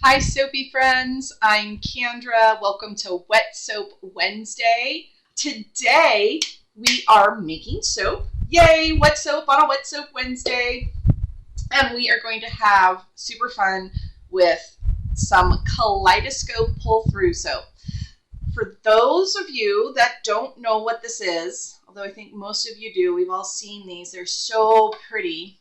Hi Soapy friends, I'm Kendra. Welcome to Wet Soap Wednesday. Today we are making soap. Yay, wet soap on a Wet Soap Wednesday. And we are going to have super fun with some Kaleidoscope pull-through soap. For those of you that don't know what this is, although I think most of you do, we've all seen these, they're so pretty.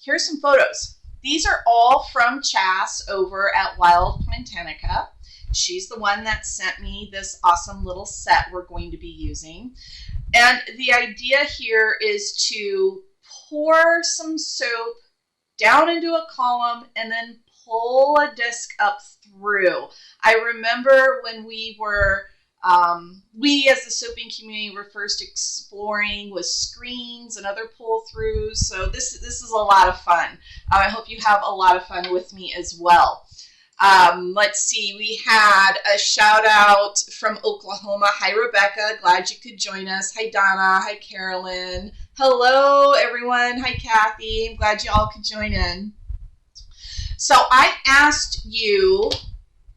Here's some photos. These are all from Chas over at Wild Plantanica. She's the one that sent me this awesome little set we're going to be using. And the idea here is to pour some soap down into a column and then pull a disc up through. I remember when we were, we as the soaping community were first exploring with screens and other pull-throughs. So this is a lot of fun. I hope you have a lot of fun with me as well. Let's see, we had a shout out from Oklahoma. Hi, Rebecca. Glad you could join us. Hi, Donna. Hi, Carolyn. Hello, everyone. Hi, Kathy. I'm glad you all could join in. So I asked you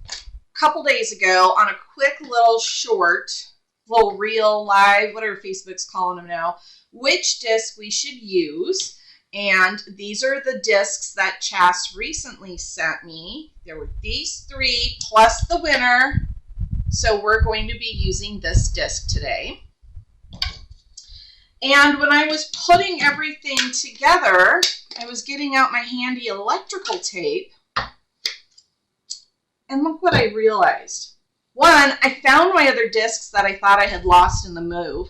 a couple days ago on a quick little short, little reel, live, whatever Facebook's calling them now, which disc we should use. And these are the discs that Chas recently sent me. There were these three plus the winner. So we're going to be using this disc today. And when I was putting everything together, I was getting out my handy electrical tape. And look what I realized. One, I found my other discs that I thought I had lost in the move.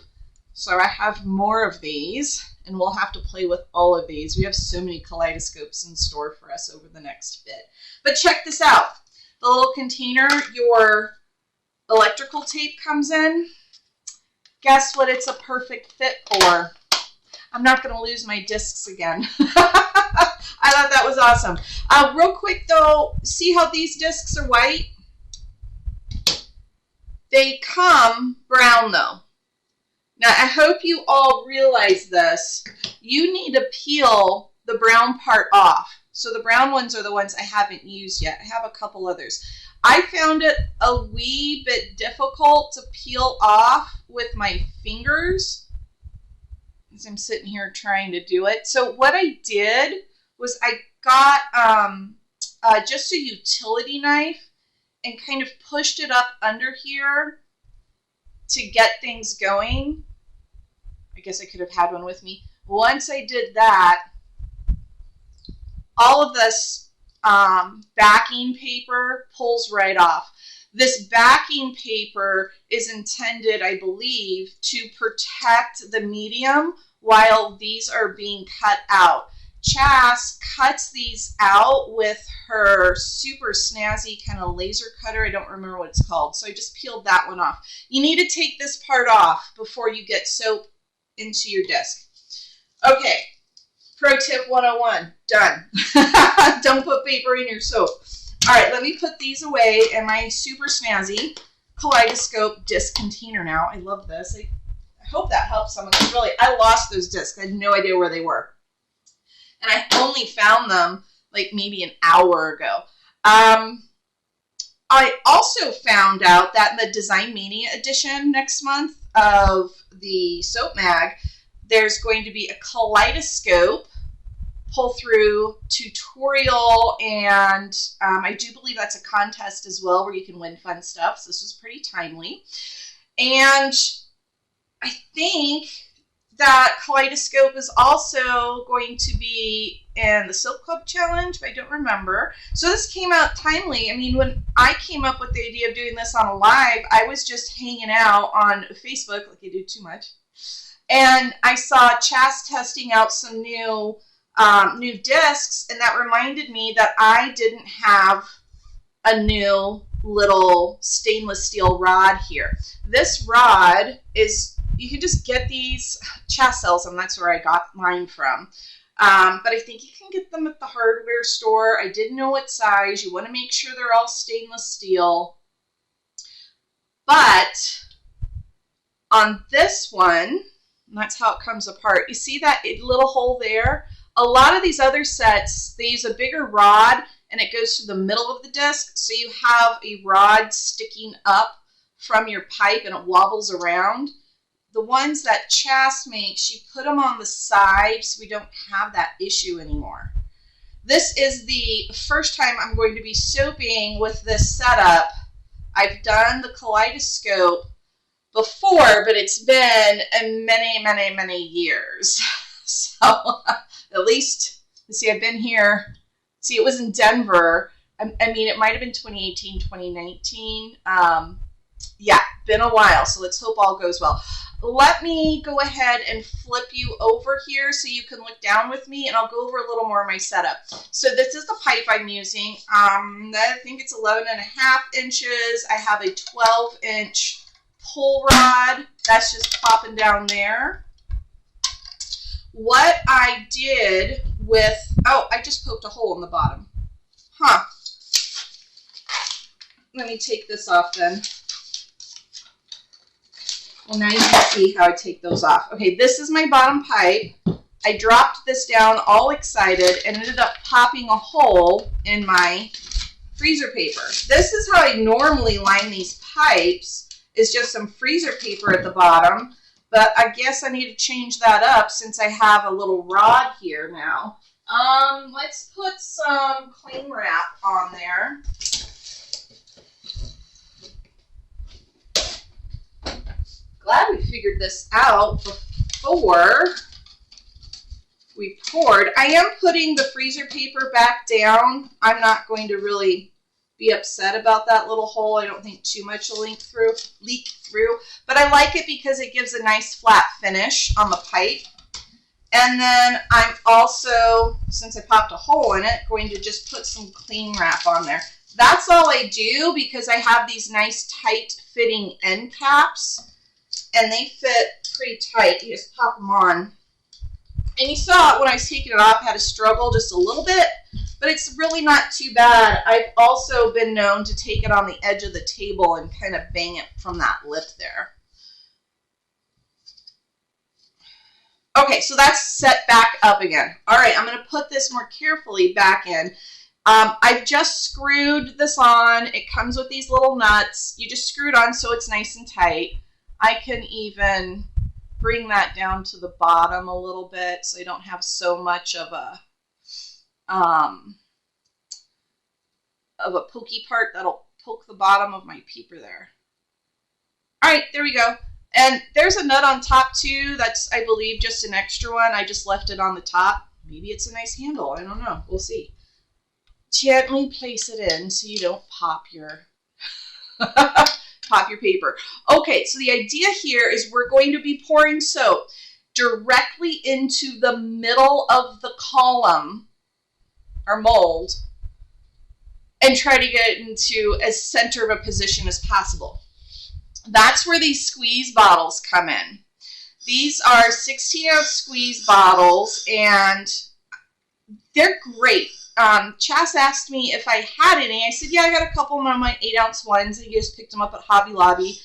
So I have more of these, and we'll have to play with all of these. We have so many kaleidoscopes in store for us over the next bit. But check this out. The little container your electrical tape comes in, guess what it's a perfect fit for? I'm not going to lose my discs again. I thought that was awesome. Real quick though, see how these discs are white? They come brown though. Now I hope you all realize this. You need to peel the brown part off. So the brown ones are the ones I haven't used yet. I have a couple others. I found it a wee bit difficult to peel off with my fingers as I'm sitting here trying to do it. So what I did was I got just a utility knife and kind of pushed it up under here to get things going. I guess I could have had one with me. Once I did that, all of this backing paper pulls right off. This backing paper is intended, I believe, to protect the medium while these are being cut out. Chas cuts these out with her super snazzy kind of laser cutter. I don't remember what it's called. So I just peeled that one off. You need to take this part off before you get soap into your disc. Okay, pro tip 101, done. Don't put paper in your soap. All right, let me put these away in my super snazzy Kaleidoscope disc container now. I love this. I hope that helps someone. Really, I lost those discs. I had no idea where they were. And I only found them like maybe an hour ago. I also found out that in the Design Mania edition next month of the Soap Mag, there's going to be a Kaleidoscope pull-through tutorial, and I do believe that's a contest as well where you can win fun stuff. So this was pretty timely. And I think that Kaleidoscope is also going to be in the Soap Club Challenge, but I don't remember. So this came out timely. I mean, when I came up with the idea of doing this on a live, I was just hanging out on Facebook, like I do too much. And I saw Chas testing out some new discs, and that reminded me that I didn't have a new little stainless steel rod here. This rod is, you can just get these, Chas sells them, that's where I got mine from. But I think you can get them at the hardware store. I didn't know what size. You want to make sure they're all stainless steel. But on this one, and that's how it comes apart. You see that little hole there? A lot of these other sets, they use a bigger rod and it goes to the middle of the disc. So you have a rod sticking up from your pipe and it wobbles around. The ones that Chas makes, she put them on the side so we don't have that issue anymore. This is the first time I'm going to be soaping with this setup. I've done the Kaleidoscope before, but it's been many, many, many years. So at least, see, I've been here. See, it was in Denver. I mean, it might have been 2018, 2019. Yeah, been a while. So let's hope all goes well. Let me go ahead and flip you over here so you can look down with me, and I'll go over a little more of my setup. So this is the pipe I'm using. I think it's 11.5 inches. I have a 12-inch pull rod. That's just popping down there. What I did with, oh, I just poked a hole in the bottom. Huh. Let me take this off then. Well, now you can see how I take those off. Okay, this is my bottom pipe. I dropped this down all excited and ended up popping a hole in my freezer paper. This is how I normally line these pipes, is just some freezer paper at the bottom. But I guess I need to change that up since I have a little rod here now. Let's put some cling wrap on there. Glad we figured this out before we poured. I am putting the freezer paper back down. I'm not going to really be upset about that little hole. I don't think too much will leak through, but I like it because it gives a nice flat finish on the pipe. And then I'm also, since I popped a hole in it, going to just put some cling wrap on there. That's all I do because I have these nice tight fitting end caps. And they fit pretty tight. You just pop them on. And you saw when I was taking it off, I had to struggle just a little bit, but it's really not too bad. I've also been known to take it on the edge of the table and kind of bang it from that lip there. Okay, so that's set back up again. All right, I'm going to put this more carefully back in. I've just screwed this on. It comes with these little nuts. You just screw it on so it's nice and tight. I can even bring that down to the bottom a little bit so I don't have so much of a pokey part that'll poke the bottom of my paper there. All right, there we go. And there's a nut on top too. That's, I believe, just an extra one. I just left it on the top. Maybe it's a nice handle. I don't know. We'll see. Gently place it in so you don't pop your pop your paper. Okay, so the idea here is we're going to be pouring soap directly into the middle of the column or mold and try to get it into as center of a position as possible. That's where these squeeze bottles come in. These are 16-ounce squeeze bottles and they're great. Chas asked me if I had any. I said, yeah, I got a couple of my 8-ounce ones. And you just picked them up at Hobby Lobby.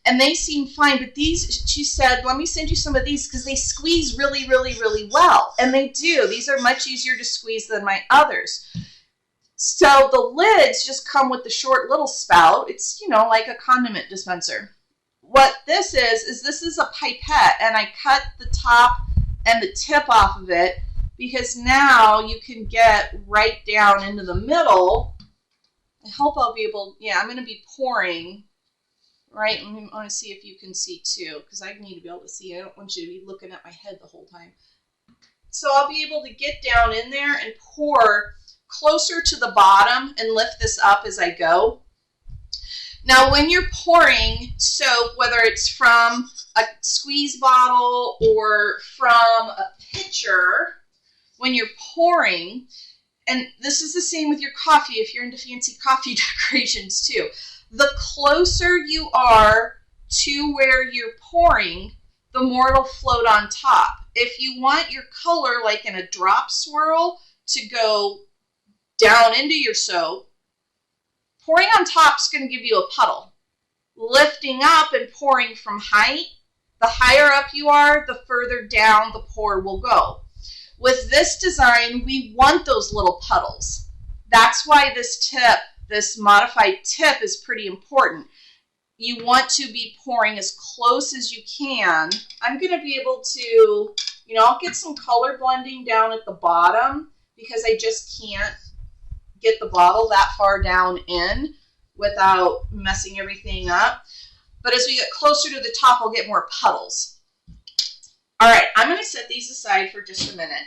And they seem fine. But these, she said, let me send you some of these because they squeeze really, really, really well. And they do. These are much easier to squeeze than my others. So the lids just come with the short little spout. It's, you know, like a condiment dispenser. What this is a pipette. And I cut the top and the tip off of it, because now you can get right down into the middle. I hope I'll be able, yeah, I'm going to be pouring, right? I want to see if you can see too, because I need to be able to see. I don't want you to be looking at my head the whole time. So I'll be able to get down in there and pour closer to the bottom and lift this up as I go. Now, when you're pouring soap, whether it's from a squeeze bottle or from a pitcher, when you're pouring, and this is the same with your coffee if you're into fancy coffee decorations too, the closer you are to where you're pouring, the more it'll float on top. If you want your color, like in a drop swirl, to go down into your soap, pouring on top is going to give you a puddle. Lifting up and pouring from height, the higher up you are, the further down the pour will go. With this design, we want those little puddles. that's why this tip, this modified tip, is pretty important. You want to be pouring as close as you can. I'm going to be able to, you know, I'll get some color blending down at the bottom because I just can't get the bottle that far down in without messing everything up. But as we get closer to the top, I'll get more puddles. All right, I'm going to set these aside for just a minute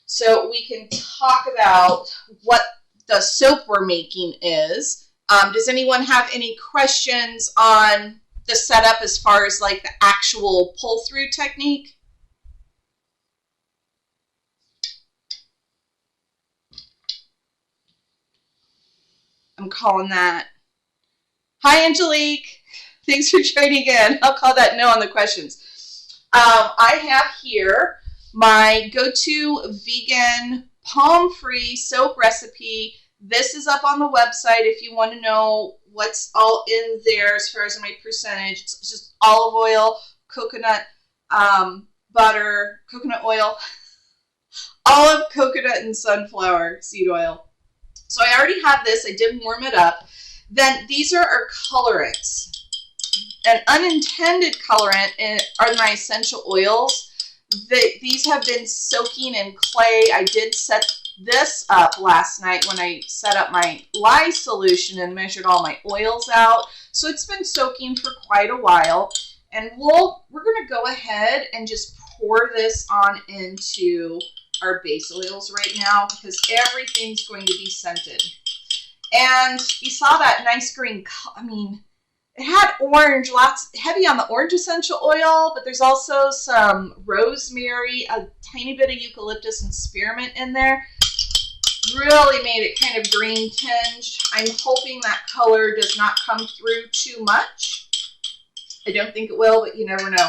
so we can talk about what the soap we're making is. Does anyone have any questions on the setup as far as like the actual pull-through technique? I'm calling that. Hi, Angelique. Thanks for joining in. I'll call that no on the questions. I have here my go-to vegan palm-free soap recipe. This is up on the website if you want to know what's all in there as far as my percentage. It's just olive oil, coconut butter, coconut oil, olive, coconut, and sunflower seed oil. So I already have this. I did warm it up. Then these are our colorants. An unintended colorant are my essential oils. These have been soaking in clay. I did set this up last night when I set up my lye solution and measured all my oils out. So it's been soaking for quite a while. And we're going to go ahead and just pour this on into our base oils right now because everything's going to be scented. And you saw that nice green color. I mean, it had orange, lots heavy on the orange essential oil, but there's also some rosemary, a tiny bit of eucalyptus and spearmint in there. Really made it kind of green tinged. I'm hoping that color does not come through too much. I don't think it will, but you never know.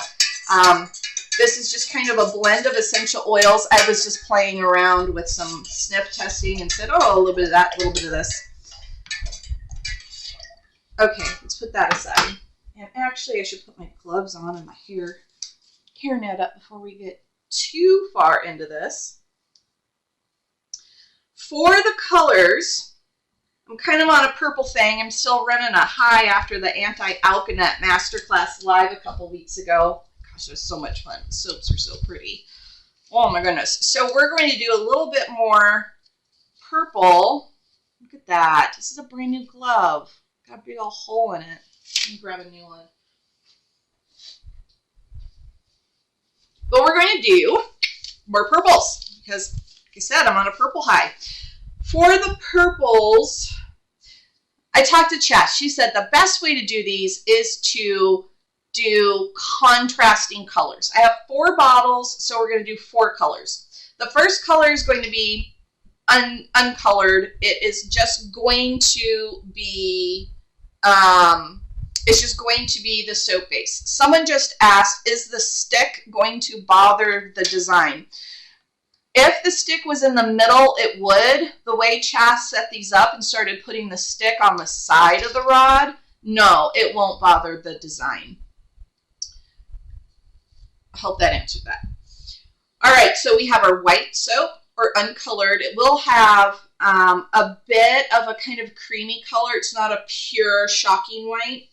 This is just kind of a blend of essential oils. I was just playing around with some sniff testing and said, oh, a little bit of that, a little bit of this. Okay, let's put that aside. And actually, I should put my gloves on and my hairnet up before we get too far into this. For the colors, I'm kind of on a purple thing. I'm still running a high after the anti-alkent masterclass live a couple weeks ago. Gosh, it was so much fun. The soaps are so pretty. Oh my goodness. So we're going to do a little bit more purple. Look at that. This is a brand new glove. Got a big old hole in it. Let me grab a new one. But we're going to do more purples because, like I said, I'm on a purple high. For the purples, I talked to Chess. She said the best way to do these is to do contrasting colors. I have 4 bottles, so we're going to do 4 colors. The first color is going to be uncolored. It is just going to be it's just going to be the soap base. Someone just asked, is the stick going to bother the design? If the stick was in the middle, it would. The way Chas set these up and started putting the stick on the side of the rod, no, it won't bother the design. I hope that answered that. All right, so we have our white soap, or uncolored. It will have a bit of a kind of creamy color. It's not a pure, shocking white.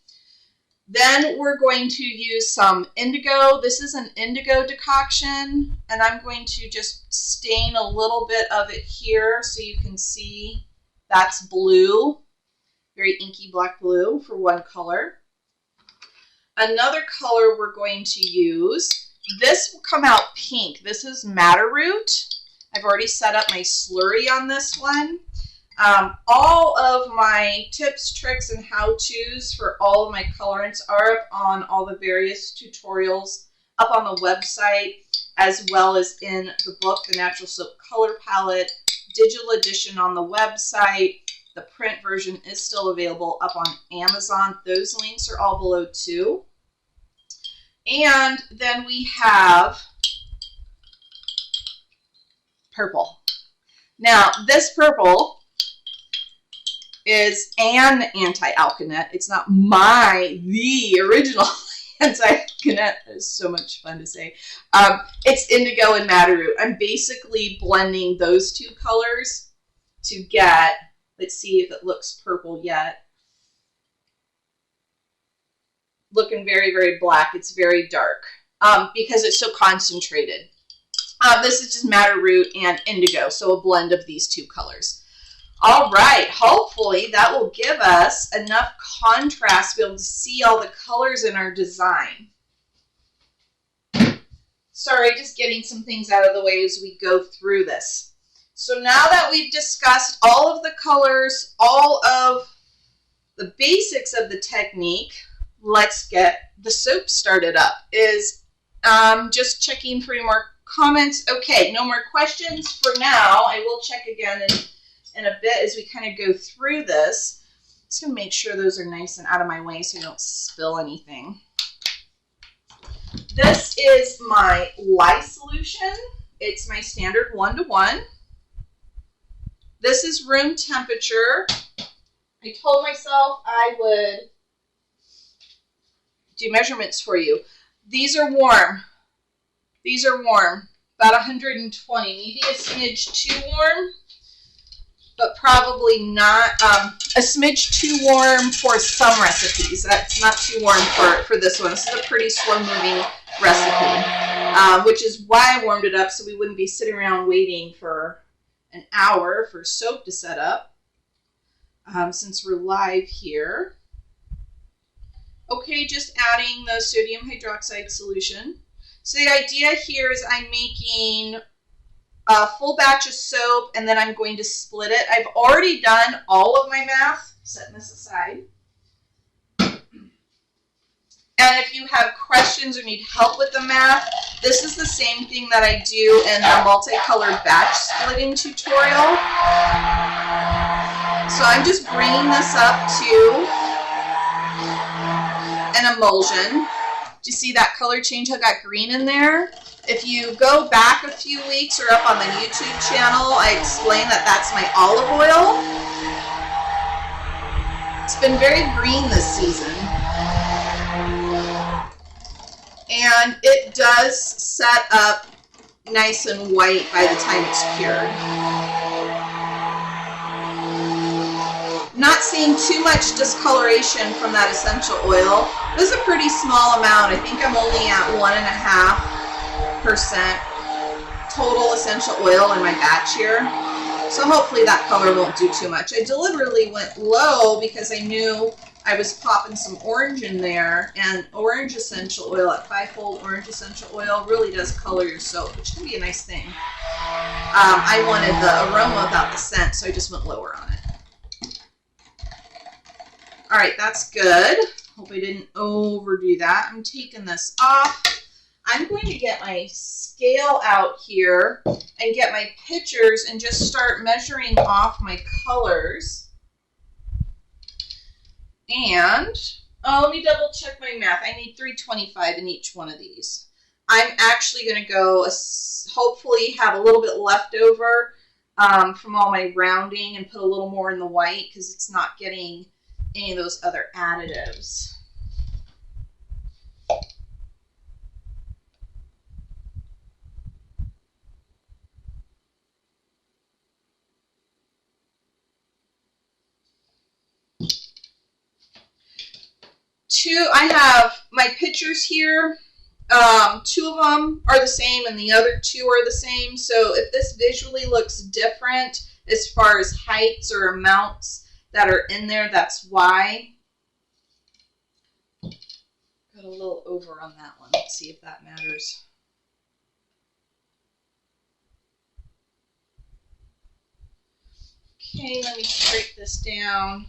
Then we're going to use some indigo. This is an indigo decoction, and I'm going to just stain a little bit of it here so you can see that's blue, very inky black blue for one color. Another color we're going to use, this will come out pink. This is madder root. I've already set up my slurry on this one. All of my tips, tricks, and how-tos for all of my colorants are up on all the various tutorials up on the website, as well as in the book, The Natural Soap Color Palette, digital edition on the website. The print version is still available up on Amazon. Those links are all below too. And then we have purple. Now, this purple is an anti-alkent. It's not the original anti-alkent. That is so much fun to say. It's indigo and madder root. I'm basically blending those 2 colors to get Let's see if it looks purple yet. Looking very, very black. It's very dark because it's so concentrated. This is just madder root and indigo, so a blend of these two colors. All right, hopefully that will give us enough contrast to be able to see all the colors in our design. Sorry, just getting some things out of the way as we go through this. So now that we've discussed all of the colors, all of the basics of the technique, let's get the soap started up. Just checking for any more comments. Okay, no more questions for now. I will check again in a bit as we kind of go through this. Just going to make sure those are nice and out of my way so I don't spill anything. This is my lye solution. It's my standard 1-to-1. This is room temperature. I told myself I would do measurements for you. These are warm. These are warm, about 120, maybe a smidge too warm, but probably not a smidge too warm for some recipes. That's not too warm for this one. This is a pretty slow-moving recipe, which is why I warmed it up so we wouldn't be sitting around waiting for an hour for soap to set up, since we're live here. Okay, just adding the sodium hydroxide solution. So the idea here is I'm making a full batch of soap and then I'm going to split it. I've already done all of my math, setting this aside. And if you have questions or need help with the math, this is the same thing that I do in the multicolored batch splitting tutorial. So I'm just bringing this up to an emulsion. Do you see that color change? I got green in there. If you go back a few weeks or up on the YouTube channel, I explain that that's my olive oil. It's been very green this season. And it does set up nice and white by the time it's cured. Not seeing too much discoloration from that essential oil. This is a pretty small amount. I think I'm only at 1.5% total essential oil in my batch here. So hopefully that color won't do too much. I deliberately went low because I knew I was popping some orange in there, and orange essential oil, at 5-fold orange essential oil, really does color your soap, which can be a nice thing. I wanted the aroma without the scent, so I just went lower on it. All right, that's good. Hope I didn't overdo that. I'm taking this off. I'm going to get my scale out here and get my pictures and just start measuring off my colors. And, let me double check my math. I need 325 in each one of these. I'm actually going to go, hopefully have a little bit left over from all my rounding and put a little more in the white because it's not getting any of those other additives. I have my pictures here. 2 of them are the same and the other 2 are the same. So if this visually looks different as far as heights or amounts that are in there, that's why. Got a little over on that one. Let's see if that matters. Okay, let me break this down.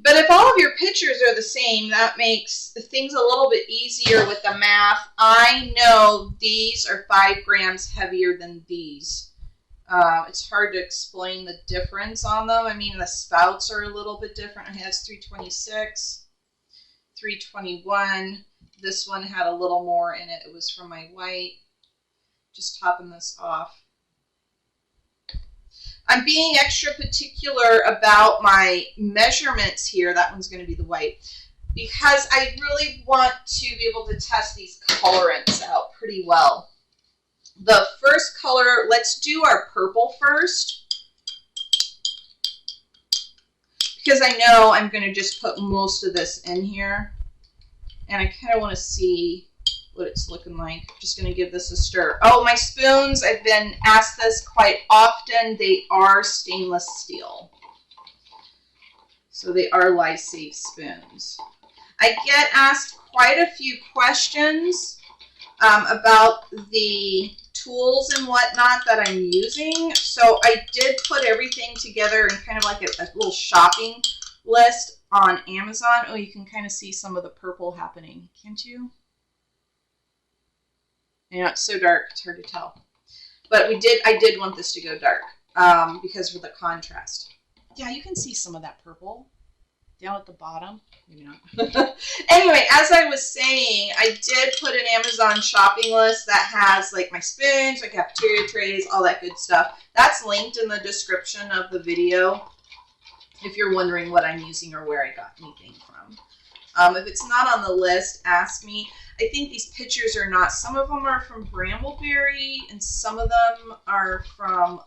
But if all of your pictures are the same, that makes things a little bit easier with the math. I know these are 5 grams heavier than these. It's hard to explain the difference on them. I mean, the spouts are a little bit different. It has 326, 321. This one had a little more in it. It was from my white. Just topping this off. I'm being extra particular about my measurements here. That one's going to be the white. because I really want to be able to test these colorants out pretty well. The first color, let's do our purple first, because I know I'm going to just put most of this in here, and I kind of want to see what it's looking like. Just going to give this a stir. Oh, my spoons, I've been asked this quite often. They are stainless steel. So they are life-safe spoons. I get asked quite a few questions about the tools and whatnot that I'm using. So I did put everything together in kind of like a little shopping list on Amazon. Oh, you can kind of see some of the purple happening, can't you? Yeah, it's so dark, it's hard to tell. But I did want this to go dark because of the contrast. Yeah, you can see some of that purple down at the bottom. Maybe not. Anyway, as I was saying, I did put an Amazon shopping list that has like my spoons, my cafeteria trays, all that good stuff. That's linked in the description of the video if you're wondering what I'm using or where I got anything from. If it's not on the list, ask me. I think these pictures are not. Some of them are from Brambleberry, and some of them are from,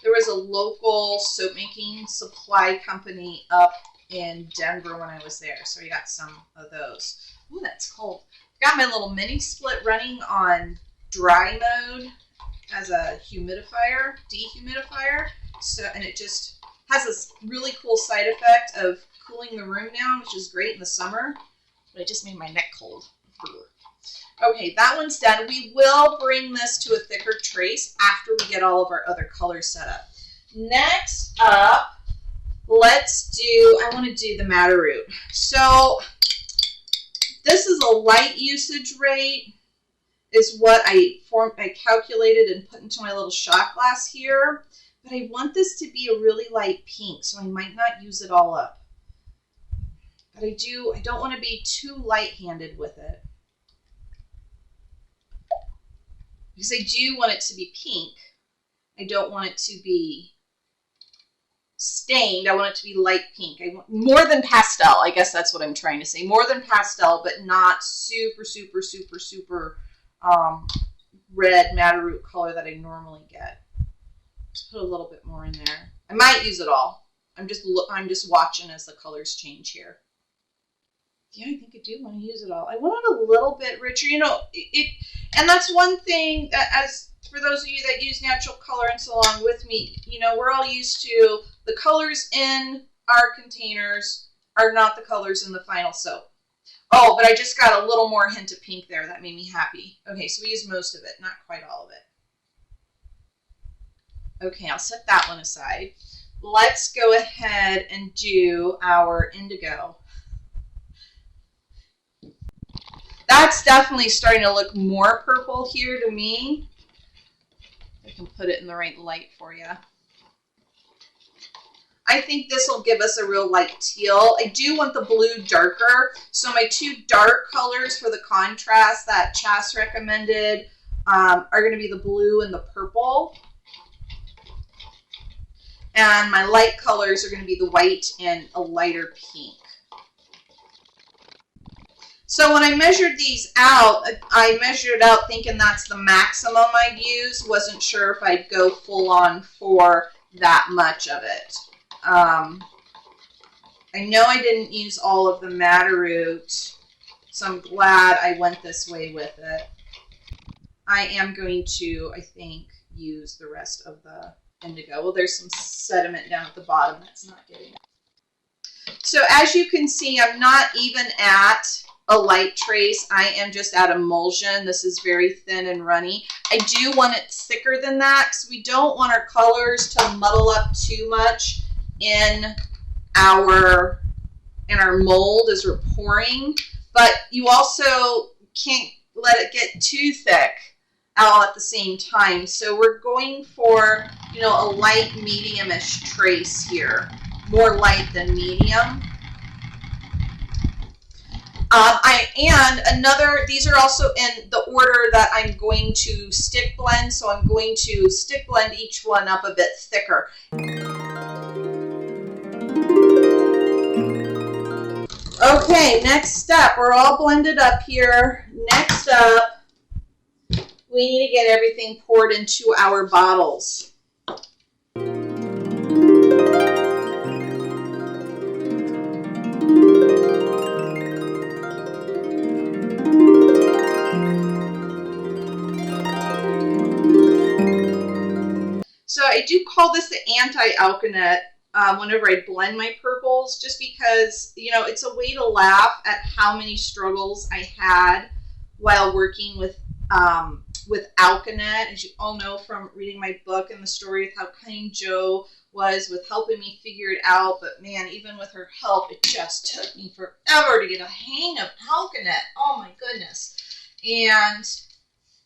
there was a local soap making supply company up in Denver when I was there. So I got some of those. Ooh, that's cold. Got my little mini split running on dry mode as a humidifier, dehumidifier. So, and it just has this really cool side effect of cooling the room down, which is great in the summer. But it just made my neck cold. Okay, that one's done. We will bring this to a thicker trace after we get all of our other colors set up. Next up, I want to do the madder root. So this is a light usage rate, is what I calculated and put into my little shot glass here. But I want this to be a really light pink, so I might not use it all up. But I don't want to be too light-handed with it. Because I do want it to be pink. I don't want it to be stained. I want it to be light pink. I want more than pastel. I guess that's what I'm trying to say. More than pastel, but not super, super, super, super red madder root color that I normally get. Just put a little bit more in there. I might use it all. I'm just watching as the colors change here. Yeah, I think I do want to use it all. I want it a little bit richer, you know. And that's one thing that, as for those of you that use natural colorants along with me, you know, we're all used to the colors in our containers are not the colors in the final soap. Oh, but I just got a little more hint of pink there. That made me happy. Okay, so we used most of it, not quite all of it. Okay, I'll set that one aside. Let's go ahead and do our indigo. That's definitely starting to look more purple here to me. I can put it in the right light for you. I think this will give us a real light teal. I do want the blue darker. So my two dark colors for the contrast that Chas recommended are going to be the blue and the purple. And my light colors are going to be the white and a lighter pink. So when I measured these out, I measured out thinking that's the maximum I'd use. Wasn't sure if I'd go full on for that much of it. I know I didn't use all of the madder root, so I'm glad I went this way with it. I am going to, I think, use the rest of the indigo. Well, there's some sediment down at the bottom that's not getting it. So as you can see, I'm not even at a light trace. I am just at emulsion. This is very thin and runny. I do want it thicker than that because we don't want our colors to muddle up too much in our mold as we're pouring. But you also can't let it get too thick all at the same time. So we're going for, you know, a light medium-ish trace here. More light than medium. These are also in the order that I'm going to stick blend, so I'm going to stick blend each one up a bit thicker. Okay, next step. We're all blended up here. Next up, we need to get everything poured into our bottles. So I do call this the anti-alkent whenever I blend my purples, just because, you know, it's a way to laugh at how many struggles I had while working with Alkanet. As you all know from reading my book and the story of how kind Jo was with helping me figure it out. But man, even with her help, it just took me forever to get a hang of Alkanet. Oh my goodness. And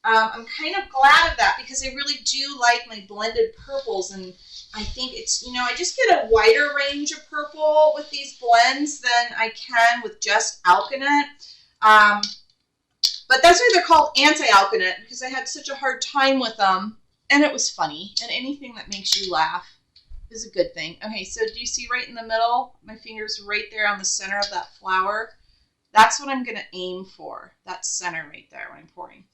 I'm kind of glad of that because I really do like my blended purples, and I think it's, you know, I just get a wider range of purple with these blends than I can with just Alkanet. But that's why they're called anti-alkent, because I had such a hard time with them, and it was funny, and anything that makes you laugh is a good thing. Okay, so do you see right in the middle? My finger's right there on the center of that flower. That's what I'm going to aim for, that center right there when I'm pouring.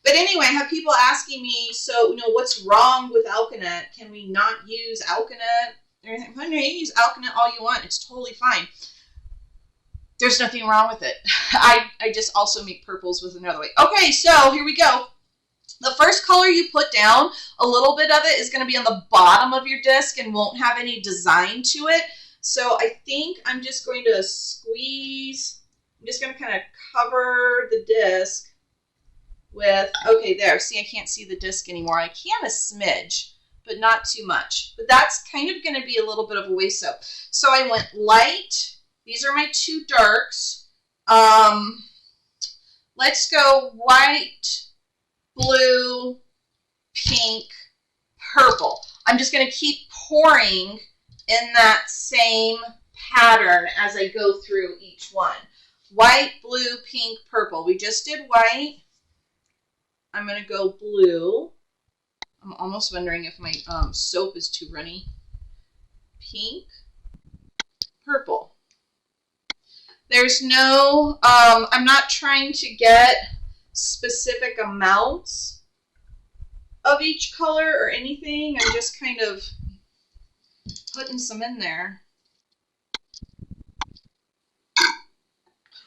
But anyway, I have people asking me, so, you know, what's wrong with Alkanet? Can we not use Alkanet? You can use Alkanet all you want. It's totally fine. There's nothing wrong with it. I just also make purples with another way. Okay, so here we go. The first color you put down, a little bit of it is going to be on the bottom of your disc and won't have any design to it. So I think I'm just going to squeeze. I'm just going to kind of cover the disc with, okay, there. See, I can't see the disc anymore. I can a smidge, but not too much. But that's kind of going to be a little bit of a waste soap. So I went light. These are my two darks. Let's go white, blue, pink, purple. I'm just going to keep pouring in that same pattern as I go through each one. White, blue, pink, purple. We just did white. I'm going to go blue. I'm almost wondering if my soap is too runny. Pink, purple. There's no, I'm not trying to get specific amounts of each color or anything. I'm just kind of putting some in there.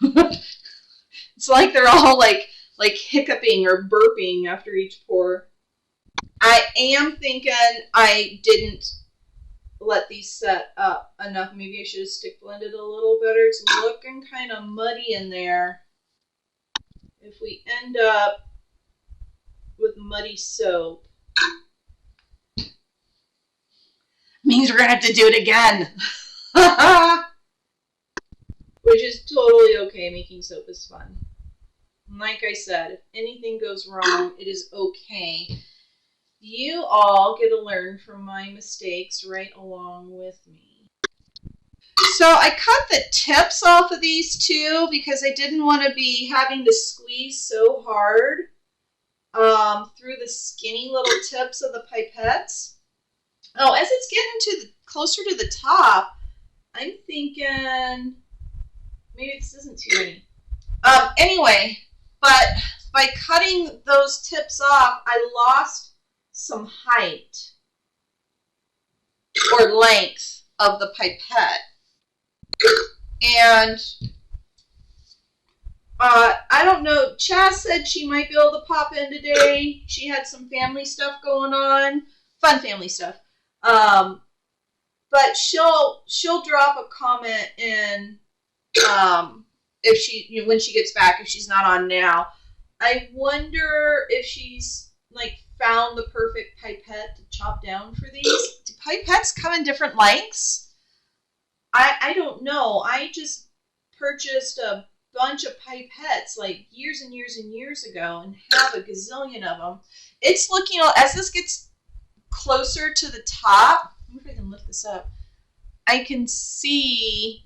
It's like they're all like hiccuping or burping after each pour. I am thinking I didn't let these set up enough. Maybe I should have stick blended a little better. It's looking kind of muddy in there. If we end up with muddy soap, means we're going to have to do it again. Which is totally okay. Making soap is fun. And like I said, if anything goes wrong, it is okay. You all get to learn from my mistakes right along with me. So I cut the tips off of these two because I didn't want to be having to squeeze so hard through the skinny little tips of the pipettes. Oh, as it's getting closer to the top, I'm thinking maybe this isn't too many. Anyway, but by cutting those tips off, I lost some height or length of the pipette. And I don't know, Chaz said she might be able to pop in today. She had some family stuff going on, fun family stuff. But she'll drop a comment in if she, you know, when she gets back, if she's not on now. I wonder if she's like found the perfect pipette to chop down for these. Do pipettes come in different lengths? I don't know. I just purchased a bunch of pipettes like years and years and years ago and have a gazillion of them. It's looking, as this gets closer to the top, I wonder if I can lift this up. I can see,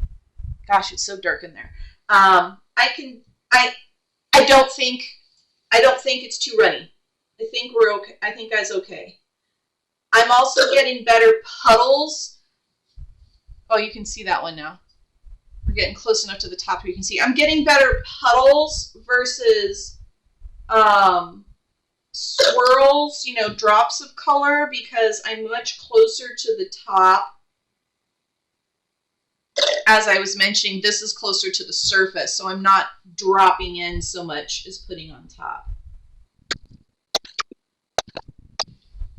gosh, it's so dark in there. I don't think it's too runny. I think we're okay. I think that's okay. I'm also getting better puddles. Oh, you can see that one now. We're getting close enough to the top where you can see. I'm getting better puddles versus swirls, you know, drops of color, because I'm much closer to the top. As I was mentioning, this is closer to the surface, so I'm not dropping in so much as putting on top.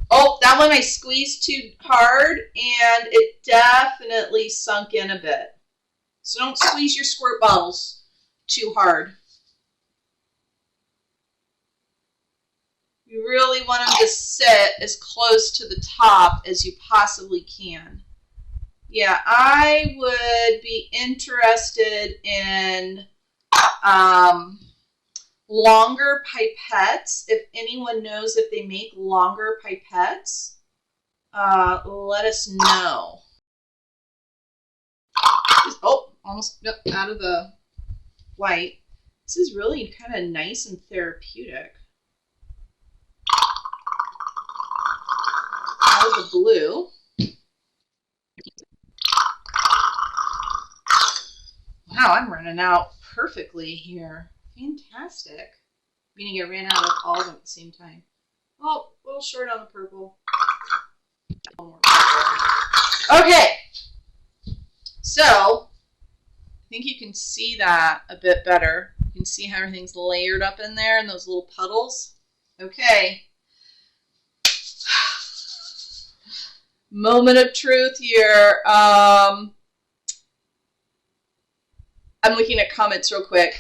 Oh, that one I squeezed too hard, and it definitely sunk in a bit. So don't squeeze your squirt bottles too hard. You really want them to sit as close to the top as you possibly can. Yeah, I would be interested in longer pipettes. If anyone knows if they make longer pipettes, let us know. Oh, almost out of the white. This is really kind of nice and therapeutic. Out of the blue. Wow, I'm running out perfectly here. Fantastic. Meaning I ran out of all of them at the same time. Oh, a little short on the purple. Okay. So, I think you can see that a bit better. You can see how everything's layered up in there in those little puddles. Okay. Moment of truth here. I'm looking at comments real quick.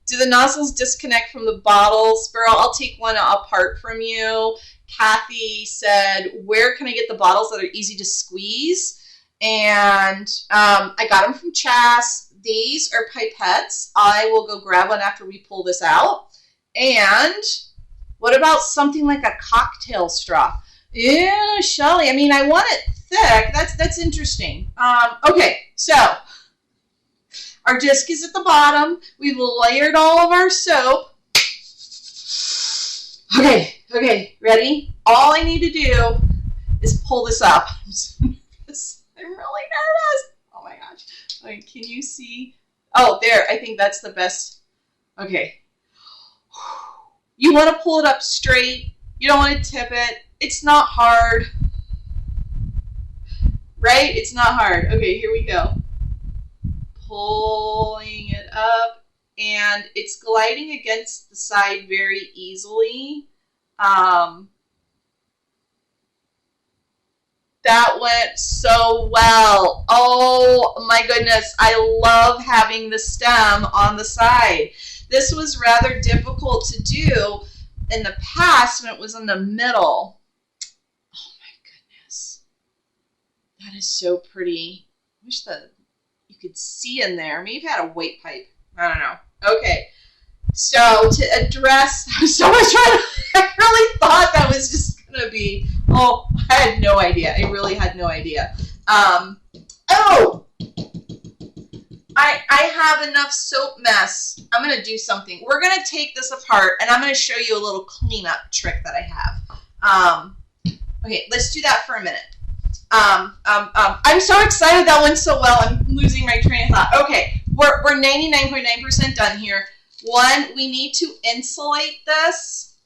Do the nozzles disconnect from the bottles? Beryl, I'll take one apart from you. Kathy said, where can I get the bottles that are easy to squeeze? And I got them from Chas. These are pipettes. I will go grab one after we pull this out. And what about something like a cocktail straw? Yeah, Shelly. I mean, I want it thick. That's interesting. Okay, so our disc is at the bottom. We've layered all of our soap. Okay, ready? All I need to do is pull this up. I'm so nervous. I'm really nervous. Oh my gosh. Okay, can you see? Oh, there. I think that's the best. Okay. You want to pull it up straight. You don't want to tip it. It's not hard. Right? It's not hard. Okay, here we go. Pulling it up, and it's gliding against the side very easily. That went so well. Oh my goodness. I love having the stem on the side. This was rather difficult to do in the past when it was in the middle. Oh my goodness. That is so pretty. I wish that you could see in there. Maybe it had a weight pipe. I don't know. Okay. So to address, so much fun. I really thought that was just going to be, oh, I had no idea. I really had no idea. Oh, I have enough soap mess. I'm going to do something. We're going to take this apart, and I'm going to show you a little cleanup trick that I have. Okay, let's do that for a minute. I'm so excited that went so well. I'm losing my train of thought. Okay, we're 99.9% done here. One, we need to insulate this.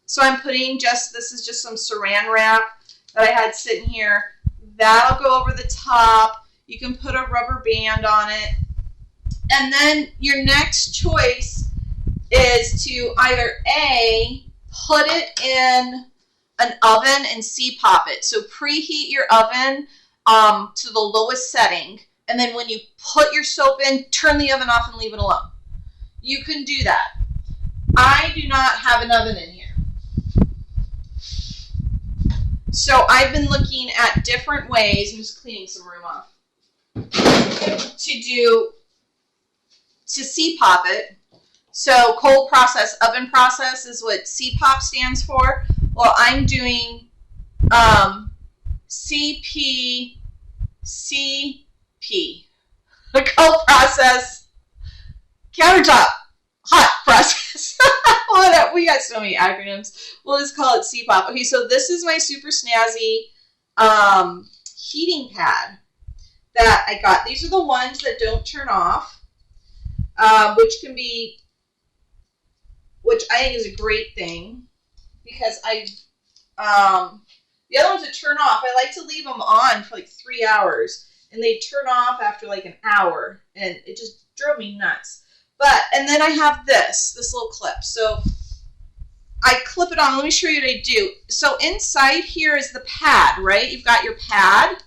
So I'm putting this is just some saran wrap that I had sitting here. That'll go over the top. You can put a rubber band on it. And then your next choice is to either A, put it in an oven and CPOP it. So preheat your oven to the lowest setting. And then when you put your soap in, turn the oven off and leave it alone. You can do that. I do not have an oven in here. So I've been looking at different ways. I'm just cleaning some room off. To CPOP it. So cold process, oven process is what CPOP stands for. Well, I'm doing CP, the cold process, countertop, hot process. We got so many acronyms. We'll just call it CPOP. Okay, so this is my super snazzy heating pad that I got. These are the ones that don't turn off, which I think is a great thing, because the other ones that turn off, I like to leave them on for like 3 hours, and they turn off after like an hour, and it just drove me nuts. And then I have this little clip. So I clip it on. Let me show you what I do. So inside here is the pad, right? You've got your pad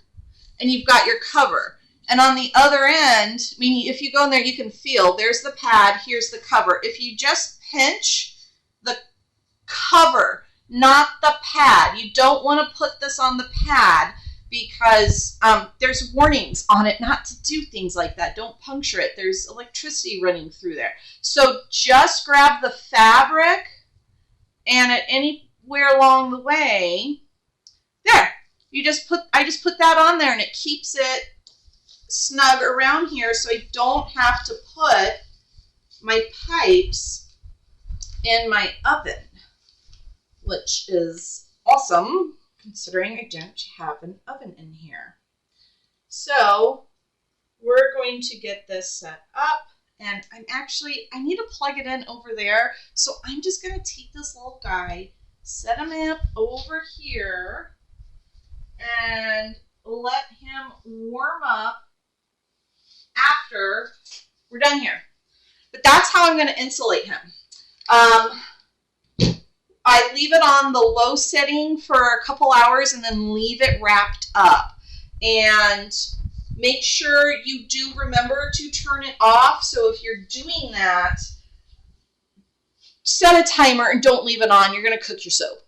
and you've got your cover. And on the other end, I mean, if you go in there, you can feel, there's the pad, here's the cover. If you just pinch the cover, not the pad, you don't want to put this on the pad, because there's warnings on it not to do things like that. Don't puncture it. There's electricity running through there. So just grab the fabric, and at anywhere along the way, there. I just put that on there, and it keeps it snug around here, so I don't have to put my pipes in my oven, which is awesome, considering I don't have an oven in here. So we're going to get this set up, and I need to plug it in over there. So I'm just going to take this little guy, set him up over here, and let him warm up after we're done here. But that's how I'm going to insulate him. I leave it on the low setting for a couple hours and then leave it wrapped up. And make sure you do remember to turn it off. So if you're doing that, set a timer and don't leave it on. You're going to cook your soap.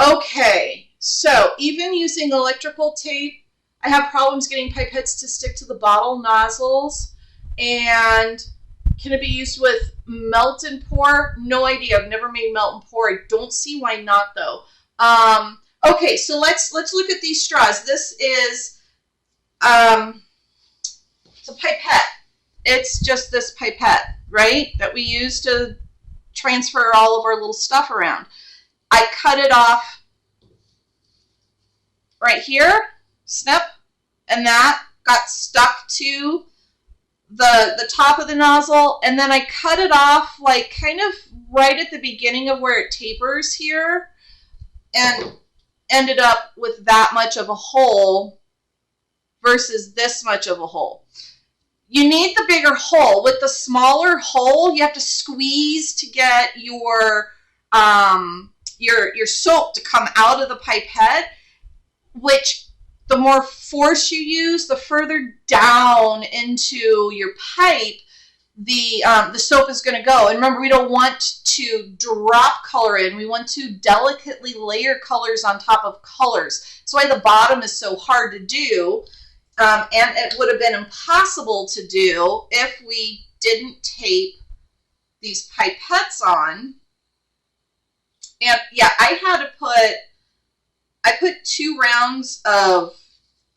Okay, so even using electrical tape, I have problems getting pipettes to stick to the bottle nozzles. And can it be used with melt and pour? No idea. I've never made melt and pour. I don't see why not, though. Okay, so let's look at these straws. This is it's a pipette. It's just this pipette, right, that we use to transfer all of our little stuff around. I cut it off right here, snip, and that got stuck to the top of the nozzle, and then I cut it off like kind of right at the beginning of where it tapers here, and ended up with that much of a hole versus this much of a hole. You need the bigger hole. With the smaller hole, you have to squeeze to get your soap to come out of the pipette, which the more force you use, the further down into your pipe the soap is going to go. And remember, we don't want to drop color in. We want to delicately layer colors on top of colors. That's why the bottom is so hard to do. And it would have been impossible to do if we didn't tape these pipettes on. And yeah, I put 2 rounds of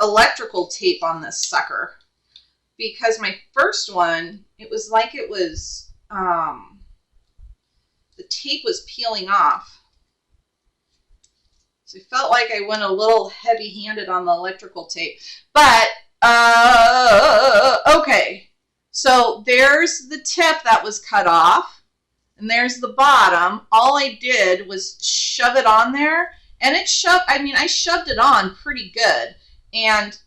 electrical tape on this sucker, because my first one, it was like it was, the tape was peeling off. So I felt like I went a little heavy-handed on the electrical tape. But, okay. So there's the tip that was cut off, and there's the bottom. All I did was shove it on there, and I shoved it on pretty good. And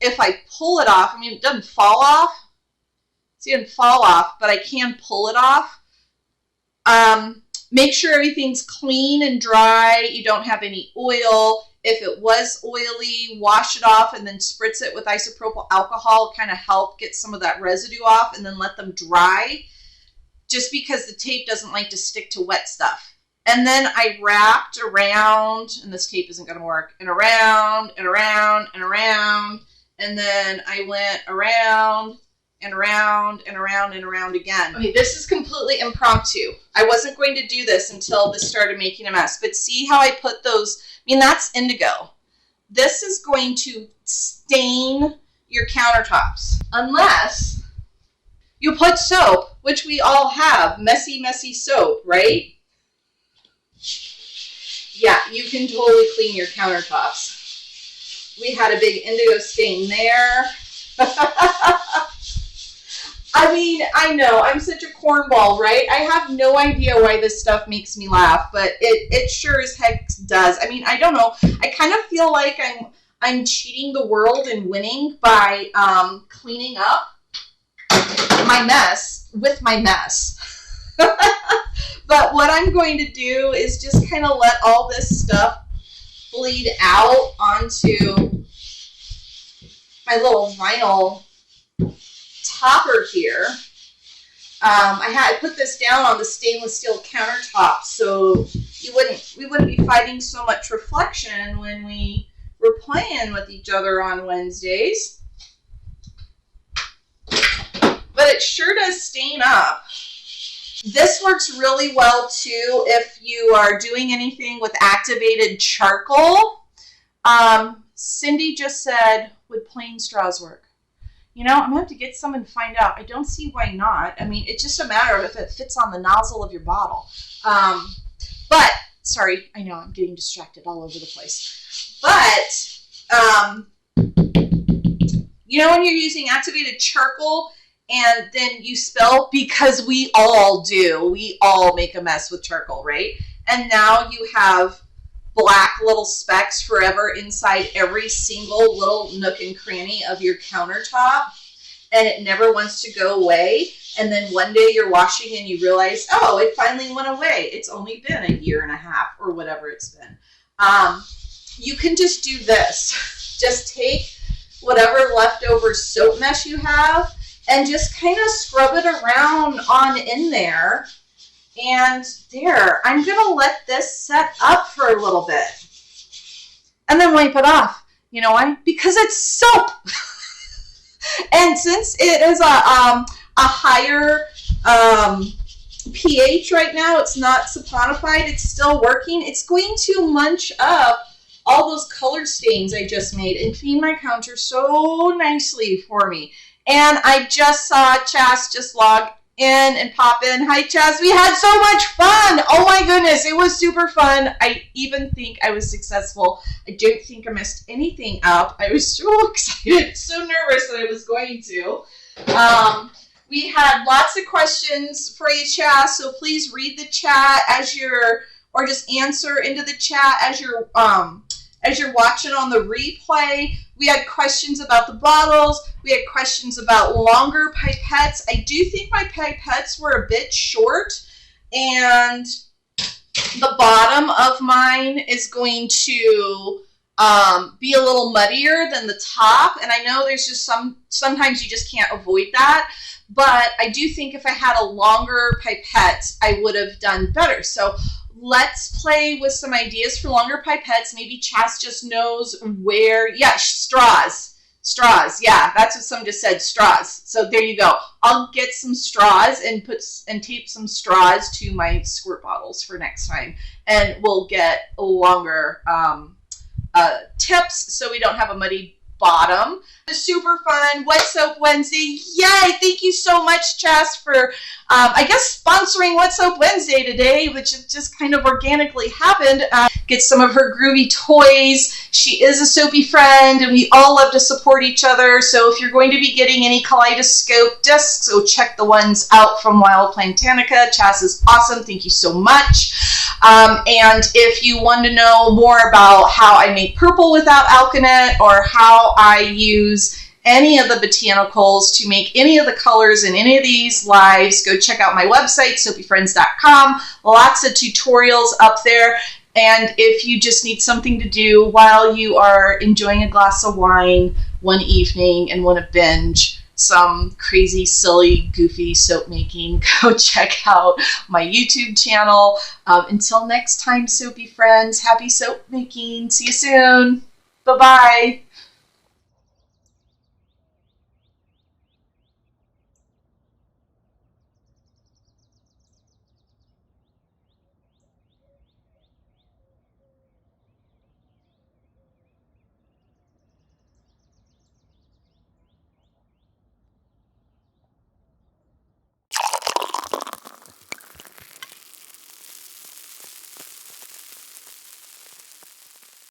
if I pull it off, it doesn't fall off. See, it didn't fall off, but I can pull it off. Make sure everything's clean and dry. You don't have any oil. If it was oily, wash it off and then spritz it with isopropyl alcohol. Kind of help get some of that residue off, and then let them dry, just because the tape doesn't like to stick to wet stuff. And then I wrapped around, and this tape isn't going to work, and around, and around, and around. And then I went around, and around, and around, and around again. Okay, this is completely impromptu. I wasn't going to do this until this started making a mess. But see how I put those, that's indigo. This is going to stain your countertops. Unless you put soap, which we all have. Messy, messy soap, right? Yeah, you can totally clean your countertops We had a big indigo stain there. I mean, I know, I'm such a cornball, right? I have no idea why this stuff makes me laugh, but it sure as heck does. I mean, I don't know. I kind of feel like I'm cheating the world and winning by cleaning up my mess with my mess. But what I'm going to do is just kind of let all this stuff bleed out onto my little vinyl topper here. I put this down on the stainless steel countertop so we wouldn't be fighting so much reflection when we were playing with each other on Wednesdays. But it sure does stain up. This works really well too if you are doing anything with activated charcoal. Cindy just said, would plain straws work? You know, I'm going to have to get some and find out. I don't see why not. I mean, it's just a matter of if it fits on the nozzle of your bottle. But, sorry, I know I'm getting distracted all over the place. But, you know when you're using activated charcoal and then you spill, because we all do. We all make a mess with charcoal, right? And now you have black little specks forever inside every single little nook and cranny of your countertop, and it never wants to go away. And then one day you're washing and you realize, oh, it finally went away. It's only been a year and a half or whatever it's been. You can just do this. Just take whatever leftover soap mesh you have and just kind of scrub it around on in there. And there, I'm going to let this set up for a little bit and then wipe it off. You know why? Because it's soap. And since it is a higher pH right now, it's not saponified, it's still working, it's going to munch up all those color stains I just made and clean my counter so nicely for me. And I just saw Chas just log in and pop in. Hi, Chaz. We had so much fun. Oh my goodness. It was super fun. I even think I was successful. I don't think I messed anything up. I was so excited, so nervous that I was going to. We had lots of questions for you, Chaz, so please read the chat as you're, or just answer into the chat as you're watching on the replay. We had questions about the bottles. We had questions about longer pipettes. I do think my pipettes were a bit short, and the bottom of mine is going to be a little muddier than the top. And I know there's just sometimes you just can't avoid that. But I do think if I had a longer pipette, I would have done better. So let's play with some ideas for longer pipettes. Maybe Chas just knows where. Yeah, straws. Straws. Yeah, that's what someone just said, straws. So there you go. I'll get some straws and tape some straws to my squirt bottles for next time. And we'll get longer tips so we don't have a muddy bottom. Super fun Wet Soap Wednesday. Yay! Thank you so much, Chas, for I guess sponsoring Wet Soap Wednesday today, which just kind of organically happened. Get some of her groovy toys. She is a Soapy friend, and we all love to support each other. So if you're going to be getting any Kaleidoscope discs, so check the ones out from Wild Plantanica. Chas is awesome. Thank you so much. And if you want to know more about how I make purple without Alkanet, or how I use any of the botanicals to make any of the colors in any of these lives, go check out my website, soapyfriends.com. Lots of tutorials up there. And if you just need something to do while you are enjoying a glass of wine one evening and want to binge some crazy, silly, goofy soap making, go check out my YouTube channel. Until next time, Soapy friends, happy soap making. See you soon. Bye-bye.